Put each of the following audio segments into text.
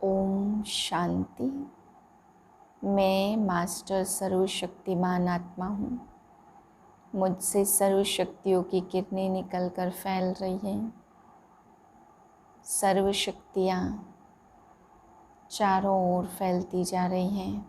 ओम शांति। मैं मास्टर सर्वशक्तिमान आत्मा हूँ। मुझसे सर्व शक्तियों की किरणें निकलकर फैल रही हैं। सर्व शक्तियाँ चारों ओर फैलती जा रही हैं।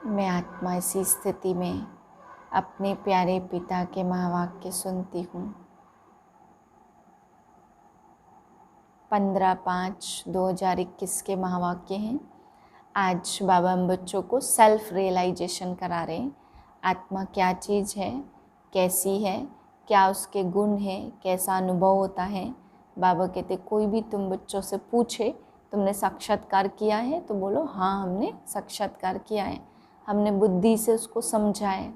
मैं आत्मा इसी स्थिति में अपने प्यारे पिता के महावाक्य सुनती हूँ। 15/5/2021 के महावाक्य हैं। आज बाबा हम बच्चों को सेल्फ रियलाइजेशन करा रहे हैं। आत्मा क्या चीज़ है, कैसी है, क्या उसके गुण हैं, कैसा अनुभव होता है। बाबा कहते कोई भी तुम बच्चों से पूछे तुमने साक्षात्कार किया है तो बोलो हाँ हमने साक्षात्कार किया है, हमने बुद्धि से उसको समझा है।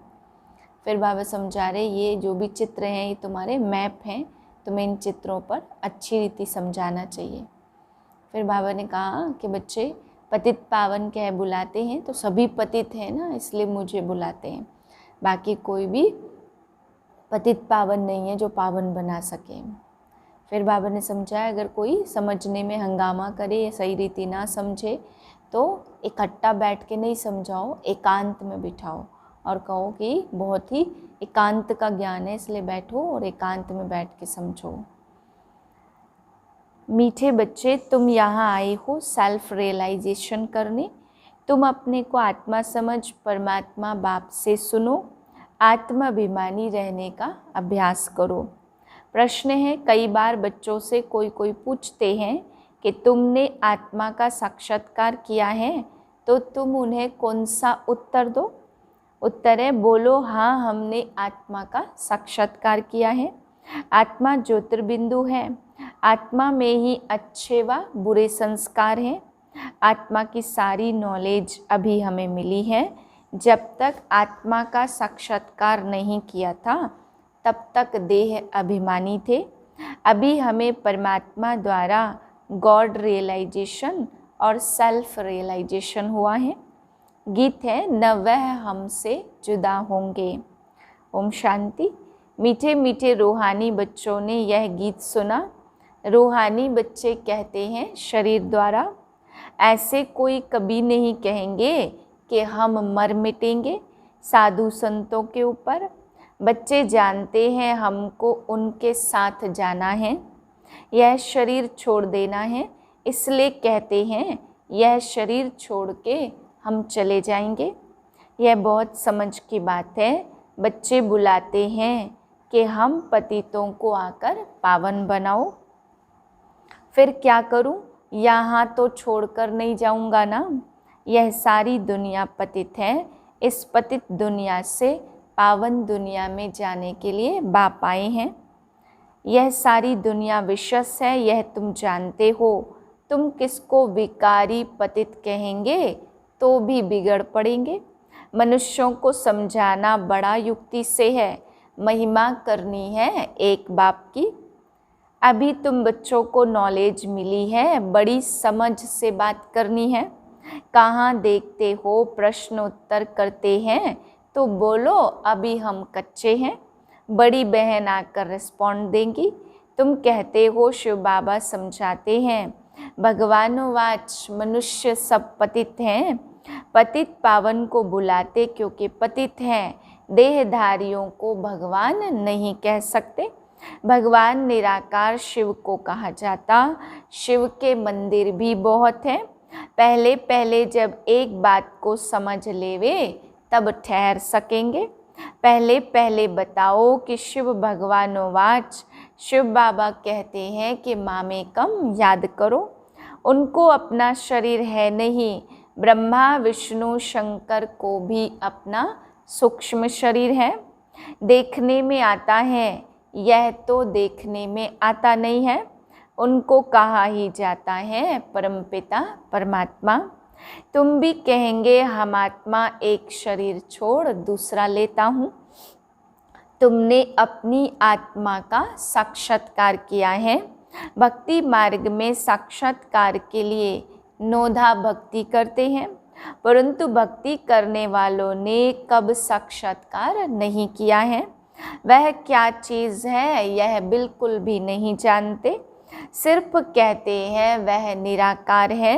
फिर बाबा समझा रहे ये जो भी चित्र हैं ये तुम्हारे मैप हैं, तुम्हें इन चित्रों पर अच्छी रीति समझाना चाहिए। फिर बाबा ने कहा कि बच्चे पतित पावन कह बुलाते हैं तो सभी पतित हैं ना, इसलिए मुझे बुलाते हैं, बाकी कोई भी पतित पावन नहीं है जो पावन बना सके। फिर बाबा ने समझाया अगर कोई समझने में हंगामा करे या सही रीति ना समझे तो इकट्ठा बैठ के नहीं समझाओ, एकांत में बिठाओ और कहो कि बहुत ही एकांत का ज्ञान है इसलिए बैठो और एकांत में बैठ के समझो। मीठे बच्चे तुम यहाँ आए हो सेल्फ रियलाइजेशन करने। तुम अपने को आत्मा समझ परमात्मा बाप से सुनो, आत्माभिमानी रहने का अभ्यास करो। प्रश्न है कई बार बच्चों से कोई पूछते हैं कि तुमने आत्मा का साक्षात्कार किया है, तो तुम उन्हें कौन सा उत्तर दो। उत्तर है बोलो हाँ हमने आत्मा का साक्षात्कार किया है। आत्मा ज्योतिर्बिंदु है। आत्मा में ही अच्छे व बुरे संस्कार हैं। आत्मा की सारी नॉलेज अभी हमें मिली है। जब तक आत्मा का साक्षात्कार नहीं किया था तब तक देह अभिमानी थे। अभी हमें परमात्मा द्वारा गॉड रियलाइजेशन और सेल्फ रियलाइजेशन हुआ है। गीत है न वह हमसे जुदा होंगे। ओम शांति। मीठे मीठे रूहानी बच्चों ने यह गीत सुना। रूहानी बच्चे कहते हैं शरीर द्वारा, ऐसे कोई कभी नहीं कहेंगे कि हम मर मिटेंगे साधु संतों के ऊपर। बच्चे जानते हैं हमको उनके साथ जाना है, यह शरीर छोड़ देना है, इसलिए कहते हैं यह शरीर छोड़ के हम चले जाएंगे। यह बहुत समझ की बात है। बच्चे बुलाते हैं कि हम पतितों को आकर पावन बनाओ। फिर क्या करूं? यहाँ तो छोड़कर नहीं जाऊंगा ना। यह सारी दुनिया पतित है। इस पतित दुनिया से पावन दुनिया में जाने के लिए बाप आए हैं। यह सारी दुनिया विशेष है, यह तुम जानते हो। तुम किसको विकारी पतित कहेंगे तो भी बिगड़ पड़ेंगे। मनुष्यों को समझाना बड़ा युक्ति से है। महिमा करनी है एक बाप की। अभी तुम बच्चों को नॉलेज मिली है, बड़ी समझ से बात करनी है। कहाँ देखते हो प्रश्न उत्तर करते हैं तो बोलो अभी हम कच्चे हैं। बड़ी बहन आकर रिस्पॉन्ड देंगी। तुम कहते हो शिव बाबा समझाते हैं, भगवानोवाच मनुष्य सब पतित हैं। पतित पावन को बुलाते क्योंकि पतित हैं। देहधारियों को भगवान नहीं कह सकते। भगवान निराकार शिव को कहा जाता। शिव के मंदिर भी बहुत हैं। पहले पहले जब एक बात को समझ लेवे तब ठहर सकेंगे। पहले पहले बताओ कि शिव भगवानोवाच शिव बाबा कहते हैं कि मामे कम याद करो। उनको अपना शरीर है नहीं। ब्रह्मा विष्णु शंकर को भी अपना सूक्ष्म शरीर है। देखने में आता है, यह तो देखने में आता नहीं है। उनको कहा ही जाता है परमपिता परमात्मा। तुम भी कहेंगे हम आत्मा एक शरीर छोड़ दूसरा लेता हूँ। तुमने अपनी आत्मा का साक्षात्कार किया है। भक्ति मार्ग में साक्षात्कार के लिए नोधा भक्ति करते हैं, परंतु भक्ति करने वालों ने कब साक्षात्कार नहीं किया है। वह क्या चीज़ है यह बिल्कुल भी नहीं जानते। सिर्फ कहते हैं वह निराकार है।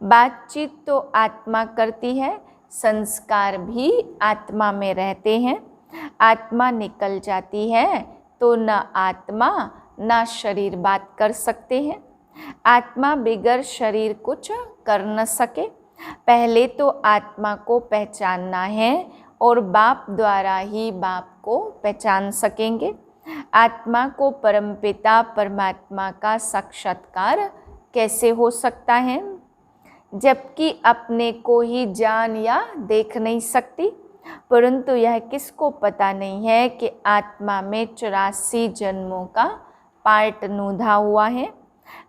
बातचीत तो आत्मा करती है, संस्कार भी आत्मा में रहते हैं। आत्मा निकल जाती है तो न आत्मा न शरीर बात कर सकते हैं। आत्मा बिगर शरीर कुछ कर न सके। पहले तो आत्मा को पहचानना है और बाप द्वारा ही बाप को पहचान सकेंगे। आत्मा को परमपिता परमात्मा का साक्षात्कार कैसे हो सकता है, जबकि अपने को ही जान या देख नहीं सकती। परंतु यह किसको पता नहीं है कि आत्मा में 84 जन्मों का पार्ट नूधा हुआ है।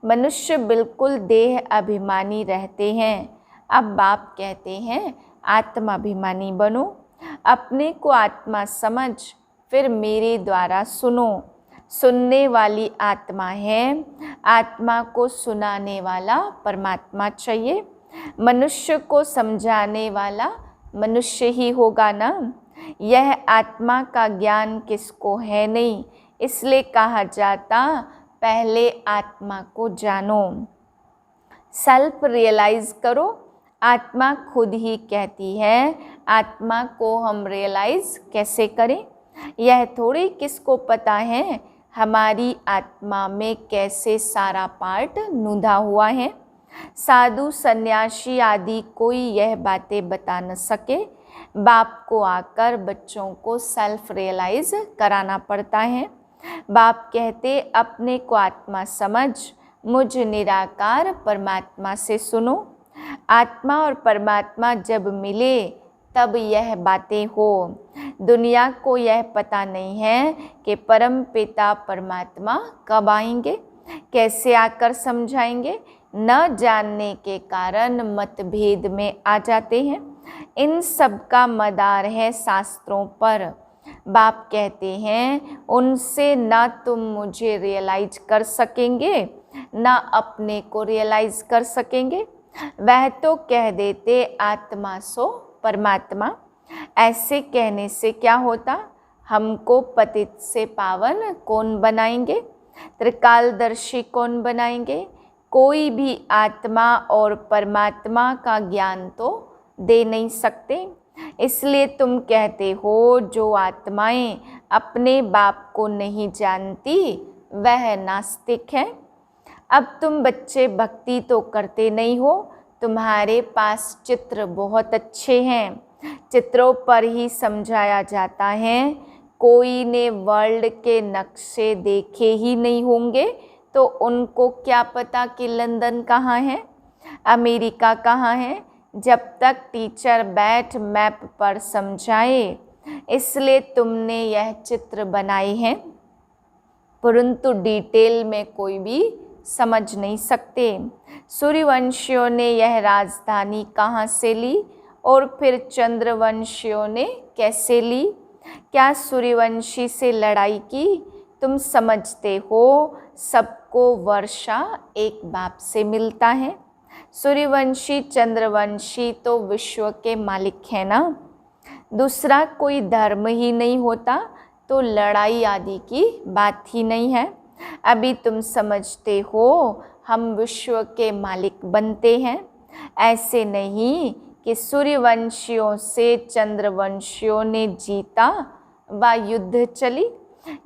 मनुष्य बिल्कुल देह अभिमानी रहते हैं। अब बाप कहते हैं आत्माभिमानी बनो, अपने को आत्मा समझ, फिर मेरे द्वारा सुनो। सुनने वाली आत्मा है, आत्मा को सुनाने वाला परमात्मा चाहिए। मनुष्य को समझाने वाला मनुष्य ही होगा ना। यह आत्मा का ज्ञान किसको है नहीं, इसलिए कहा जाता पहले आत्मा को जानो, सेल्फ रियलाइज करो। आत्मा खुद ही कहती है, आत्मा को हम रियलाइज कैसे करें? यह थोड़ी किसको पता है हमारी आत्मा में कैसे सारा पार्ट नूधा हुआ है। साधु सन्यासी आदि कोई यह बातें बता न सके। बाप को आकर बच्चों को सेल्फ रियलाइज कराना पड़ता है। बाप कहते अपने को आत्मा समझ, मुझ निराकार परमात्मा से सुनो। आत्मा और परमात्मा जब मिले तब यह बातें हो। दुनिया को यह पता नहीं है कि परम पिता परमात्मा कब आएंगे, कैसे आकर समझाएंगे। न जानने के कारण मतभेद में आ जाते हैं। इन सब का मदार है शास्त्रों पर। बाप कहते हैं उनसे ना तुम मुझे रियलाइज कर सकेंगे, ना अपने को रियलाइज कर सकेंगे। वह तो कह देते आत्मा सो परमात्मा। ऐसे कहने से क्या होता? हमको पतित से पावन कौन बनाएंगे? त्रिकालदर्शी कौन बनाएंगे? कोई भी आत्मा और परमात्मा का ज्ञान तो दे नहीं सकते। इसलिए तुम कहते हो जो आत्माएं अपने बाप को नहीं जानती वह नास्तिक है। अब तुम बच्चे भक्ति तो करते नहीं हो। तुम्हारे पास चित्र बहुत अच्छे हैं, चित्रों पर ही समझाया जाता है। कोई ने वर्ल्ड के नक्शे देखे ही नहीं होंगे तो उनको क्या पता कि लंदन कहाँ है, अमेरिका कहाँ है, जब तक टीचर बैठ मैप पर समझाए। इसलिए तुमने यह चित्र बनाए हैं, परंतु डिटेल में कोई भी समझ नहीं सकते। सूर्यवंशियों ने यह राजधानी कहाँ से ली और फिर चंद्रवंशियों ने कैसे ली? क्या सूर्यवंशी से लड़ाई की? तुम समझते हो सबको वर्षा एक बाप से मिलता है। सूर्यवंशी चंद्रवंशी तो विश्व के मालिक है ना। दूसरा कोई धर्म ही नहीं होता तो लड़ाई आदि की बात ही नहीं है। अभी तुम समझते हो हम विश्व के मालिक बनते हैं। ऐसे नहीं कि सूर्यवंशियों से चंद्रवंशियों ने जीता व युद्ध चली।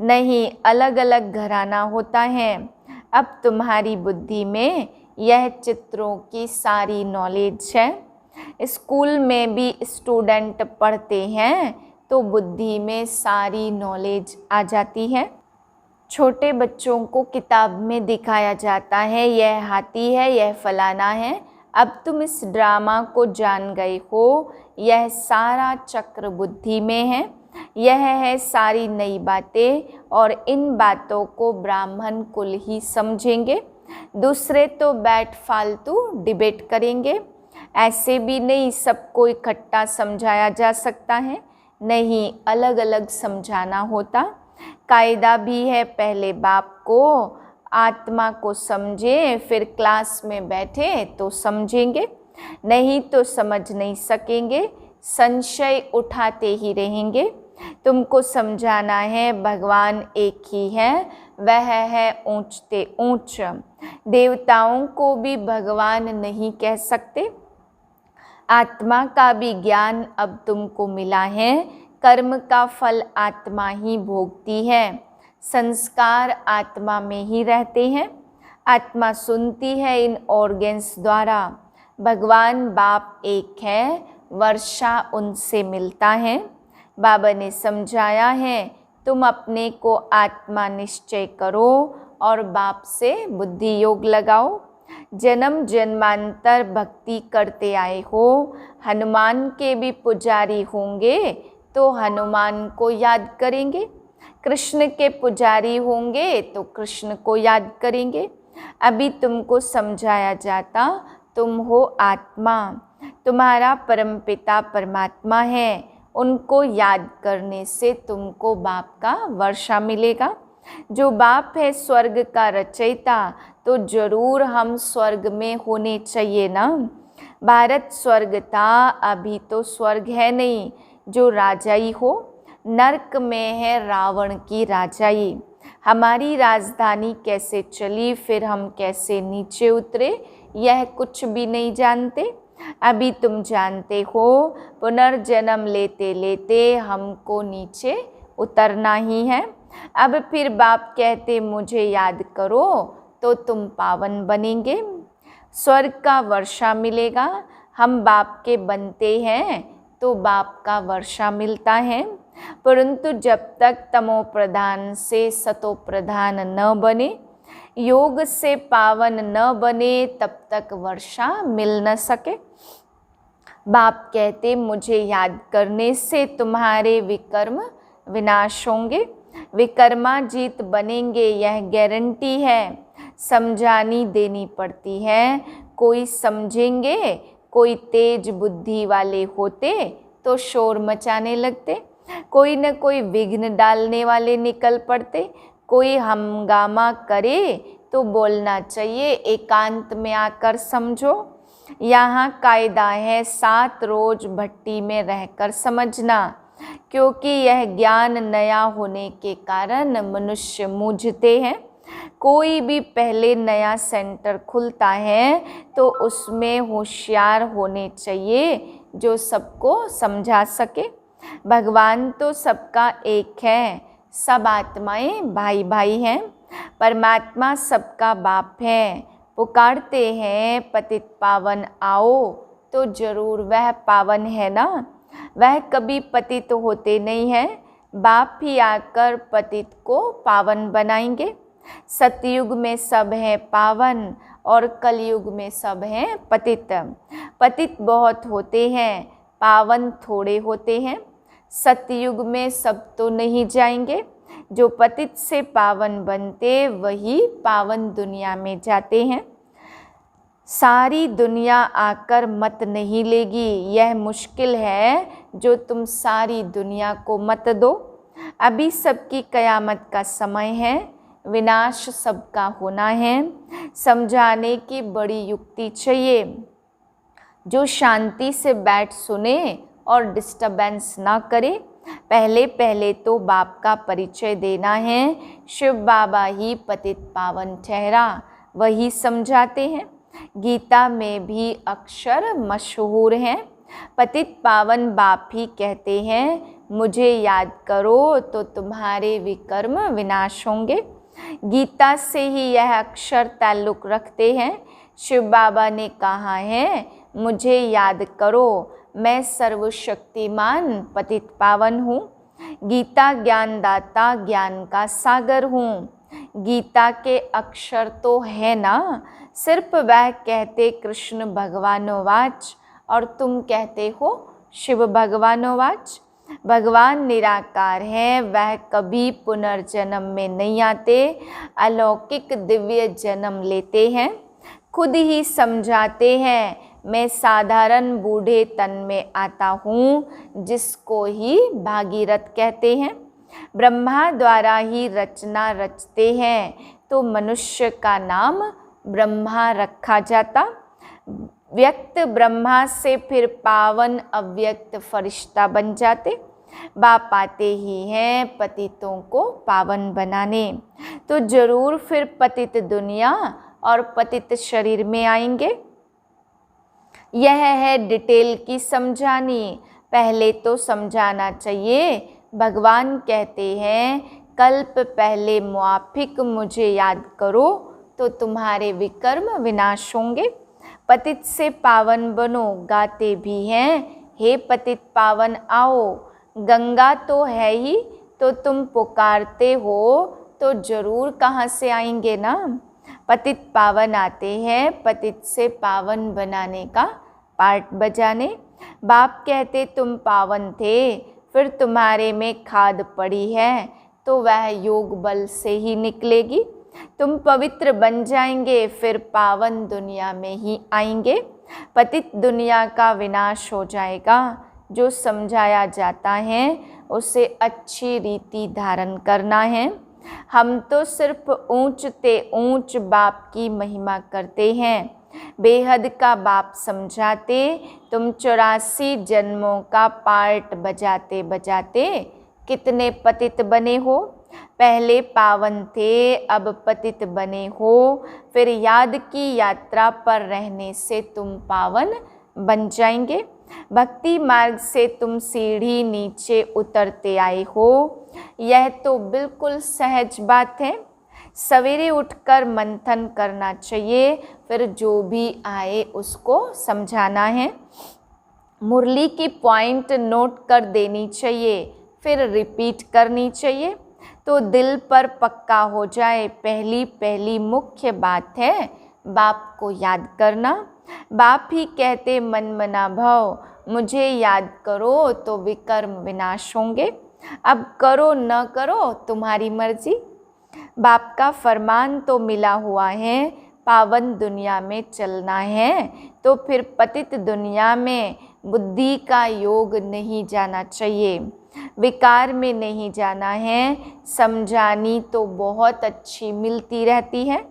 नहीं, अलग अलग घराना होता है। अब तुम्हारी बुद्धि में यह चित्रों की सारी नॉलेज है। स्कूल में भी स्टूडेंट पढ़ते हैं तो बुद्धि में सारी नॉलेज आ जाती है। छोटे बच्चों को किताब में दिखाया जाता है यह हाथी है, यह फलाना है। अब तुम इस ड्रामा को जान गए हो। यह सारा चक्र बुद्धि में है। यह है सारी नई बातें और इन बातों को ब्राह्मण कुल ही समझेंगे। दूसरे तो बैठ फालतू डिबेट करेंगे। ऐसे भी नहीं सबको इकट्ठा समझाया जा सकता है। नहीं, अलग अलग समझाना होता। कायदा भी है, पहले बाप को आत्मा को समझे, फिर क्लास में बैठे तो समझेंगे, नहीं तो समझ नहीं सकेंगे। संशय उठाते ही रहेंगे। तुमको समझाना है भगवान एक ही है, वह है ऊंचते ऊंच। देवताओं को भी भगवान नहीं कह सकते। आत्मा का भी ज्ञान अब तुमको मिला है। कर्म का फल आत्मा ही भोगती है। संस्कार आत्मा में ही रहते हैं। आत्मा सुनती है इन ऑर्गन्स द्वारा। भगवान बाप एक है, वर्षा उनसे मिलता है। बाबा ने समझाया है, तुम अपने को आत्मा निश्चय करो और बाप से बुद्धि योग लगाओ। जन्म जन्मांतर भक्ति करते आए हो। हनुमान के भी पुजारी होंगे तो हनुमान को याद करेंगे। कृष्ण के पुजारी होंगे तो कृष्ण को याद करेंगे। अभी तुमको समझाया जाता, तुम हो आत्मा, तुम्हारा परमपिता परमात्मा है। उनको याद करने से तुमको बाप का वर्षा मिलेगा। जो बाप है स्वर्ग का रचयिता, तो जरूर हम स्वर्ग में होने चाहिए ना। भारत स्वर्ग था, अभी तो स्वर्ग है नहीं जो राजाई हो। नरक में है रावण की राजाई। हमारी राजधानी कैसे चली, फिर हम कैसे नीचे उतरे, यह कुछ भी नहीं जानते। अभी तुम जानते हो, पुनर्जन्म लेते लेते हमको नीचे उतरना ही है। अब फिर बाप कहते मुझे याद करो तो तुम पावन बनेंगे, स्वर्ग का वर्षा मिलेगा। हम बाप के बनते हैं तो बाप का वर्षा मिलता है। परंतु जब तक तमो प्रधान से सतो प्रधान न बने, योग से पावन न बने, तब तक वर्षा मिल न सके। बाप कहते मुझे याद करने से तुम्हारे विकर्म विनाश होंगे। विकर्माजीत बनेंगे, यह गारंटी है। समझानी देनी पड़ती है। कोई समझेंगे, कोई तेज बुद्धि वाले होते तो शोर मचाने लगते, कोई न कोई विघ्न डालने वाले निकल पड़ते। कोई हंगामा करे तो बोलना चाहिए एकांत में आकर समझो। यहाँ कायदा है 7 रोज भट्टी में रहकर समझना, क्योंकि यह ज्ञान नया होने के कारण मनुष्य मूझते हैं। कोई भी पहले नया सेंटर खुलता है तो उसमें होशियार होने चाहिए जो सबको समझा सके। भगवान तो सबका एक है, सब आत्माएं भाई भाई हैं। परमात्मा सबका बाप है। पुकारते हैं पतित पावन आओ, तो जरूर वह पावन है ना। वह कभी पतित होते नहीं हैं। बाप ही आकर पतित को पावन बनाएंगे। सतयुग में सब है पावन और कलयुग में सब हैं पतित। पतित बहुत होते हैं, पावन थोड़े होते हैं। सतयुग में सब तो नहीं जाएंगे। जो पतित से पावन बनते वही पावन दुनिया में जाते हैं। सारी दुनिया आकर मत नहीं लेगी, यह मुश्किल है जो तुम सारी दुनिया को मत दो। अभी सबकी कयामत का समय है, विनाश सबका होना है। समझाने की बड़ी युक्ति चाहिए। जो शांति से बैठ सुने और डिस्टर्बेंस ना करे। पहले पहले तो बाप का परिचय देना है। शिव बाबा ही पतित पावन ठहरा, वही समझाते हैं। गीता में भी अक्षर मशहूर हैं। पतित पावन बाप ही कहते हैं मुझे याद करो तो तुम्हारे विकर्म विनाश होंगे। गीता से ही यह अक्षर ताल्लुक रखते हैं। शिव बाबा ने कहा है मुझे याद करो, मैं सर्वशक्तिमान पतित पावन हूँ। गीता ज्ञानदाता ज्ञान का सागर हूँ। गीता के अक्षर तो है ना, सिर्फ वह कहते कृष्ण भगवानोवाच और तुम कहते हो शिव भगवानोवाच। भगवान निराकार है, वह कभी पुनर्जन्म में नहीं आते, अलौकिक दिव्य जन्म लेते हैं। खुद ही समझाते हैं मैं साधारण बूढ़े तन में आता हूँ, जिसको ही भागीरथ कहते हैं। ब्रह्मा द्वारा ही रचना रचते हैं तो मनुष्य का नाम ब्रह्मा रखा जाता। व्यक्त ब्रह्मा से फिर पावन अव्यक्त फरिश्ता बन जाते। बाप आते ही हैं पतितों को पावन बनाने। तो जरूर फिर पतित दुनिया और पतित शरीर में आएंगे। यह है डिटेल की समझानी। पहले तो समझाना चाहिए। भगवान कहते हैं कल्प पहले मुआफिक मुझे याद करो तो तुम्हारे विकर्म विनाश होंगे। पतित से पावन बनो, गाते भी हैं हे पतित पावन आओ। गंगा तो है ही, तो तुम पुकारते हो तो जरूर कहाँ से आएंगे ना। पतित पावन आते हैं पतित से पावन बनाने का पार्ट बजाने। बाप कहते तुम पावन थे, फिर तुम्हारे में खाद पड़ी है तो वह योग बल से ही निकलेगी। तुम पवित्र बन जाएंगे, फिर पावन दुनिया में ही आएंगे। पतित दुनिया का विनाश हो जाएगा। जो समझाया जाता है उसे अच्छी रीति धारण करना है। हम तो सिर्फ ऊंचते ऊंच बाप की महिमा करते हैं। बेहद का बाप समझाते तुम 84 जन्मों का पार्ट बजाते बजाते कितने पतित बने हो। पहले पावन थे, अब पतित बने हो। फिर याद की यात्रा पर रहने से तुम पावन बन जाएंगे। भक्ति मार्ग से तुम सीढ़ी नीचे उतरते आए हो। यह तो बिल्कुल सहज बात है। सवेरे उठकर मंथन करना चाहिए, फिर जो भी आए उसको समझाना है। मुरली की पॉइंट नोट कर देनी चाहिए, फिर रिपीट करनी चाहिए तो दिल पर पक्का हो जाए। पहली मुख्य बात है बाप को याद करना। बाप ही कहते मन मना भव, मुझे याद करो तो विकर्म विनाश होंगे। अब करो न करो तुम्हारी मर्जी। बाप का फरमान तो मिला हुआ है, पावन दुनिया में चलना है तो फिर पतित दुनिया में बुद्धि का योग नहीं जाना चाहिए, विकार में नहीं जाना है। समझानी तो बहुत अच्छी मिलती रहती है।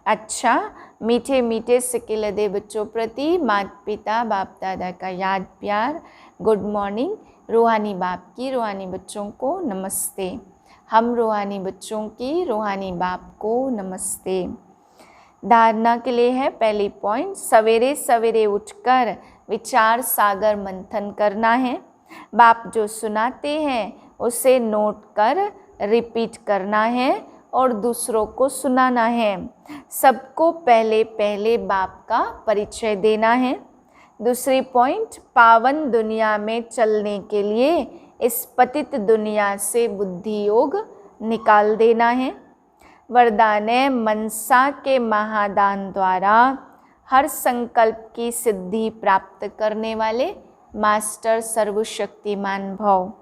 अच्छा, मीठे मीठे सिकिल दे बच्चों प्रति माता पिता बाप दादा का याद प्यार। Good morning. रूहानी बाप की रूहानी बच्चों को नमस्ते। हम रूहानी बच्चों की रूहानी बाप को नमस्ते। धारणा के लिए है पहली पॉइंट, सवेरे सवेरे उठकर विचार सागर मंथन करना है। बाप जो सुनाते हैं उसे नोट कर रिपीट करना है और दूसरों को सुनाना है। सबको पहले पहले बाप का परिचय देना है। दूसरी पॉइंट, पावन दुनिया में चलने के लिए इस पतित दुनिया से बुद्धि योग निकाल देना है। वरदान है मनसा के महादान द्वारा हर संकल्प की सिद्धि प्राप्त करने वाले मास्टर सर्वशक्तिमान भव।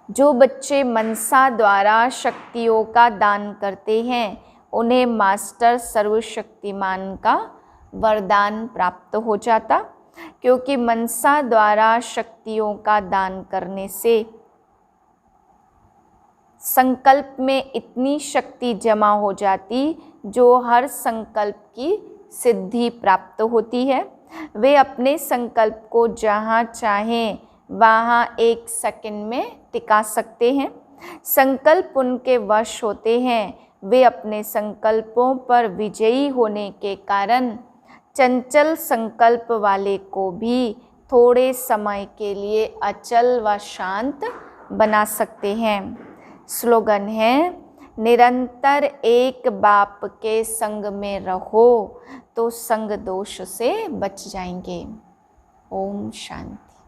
जो बच्चे मनसा द्वारा शक्तियों का दान करते हैं उन्हें मास्टर सर्वशक्तिमान का वरदान प्राप्त हो जाता, क्योंकि मनसा द्वारा शक्तियों का दान करने से संकल्प में इतनी शक्ति जमा हो जाती जो हर संकल्प की सिद्धि प्राप्त होती है। वे अपने संकल्प को जहाँ चाहें वहाँ 1 सेकंड में टिका सकते हैं। संकल्प उनके वश होते हैं। वे अपने संकल्पों पर विजयी होने के कारण चंचल संकल्प वाले को भी थोड़े समय के लिए अचल व शांत बना सकते हैं। स्लोगन है, निरंतर एक बाप के संग में रहो तो संग दोष से बच जाएंगे। ओम शांति।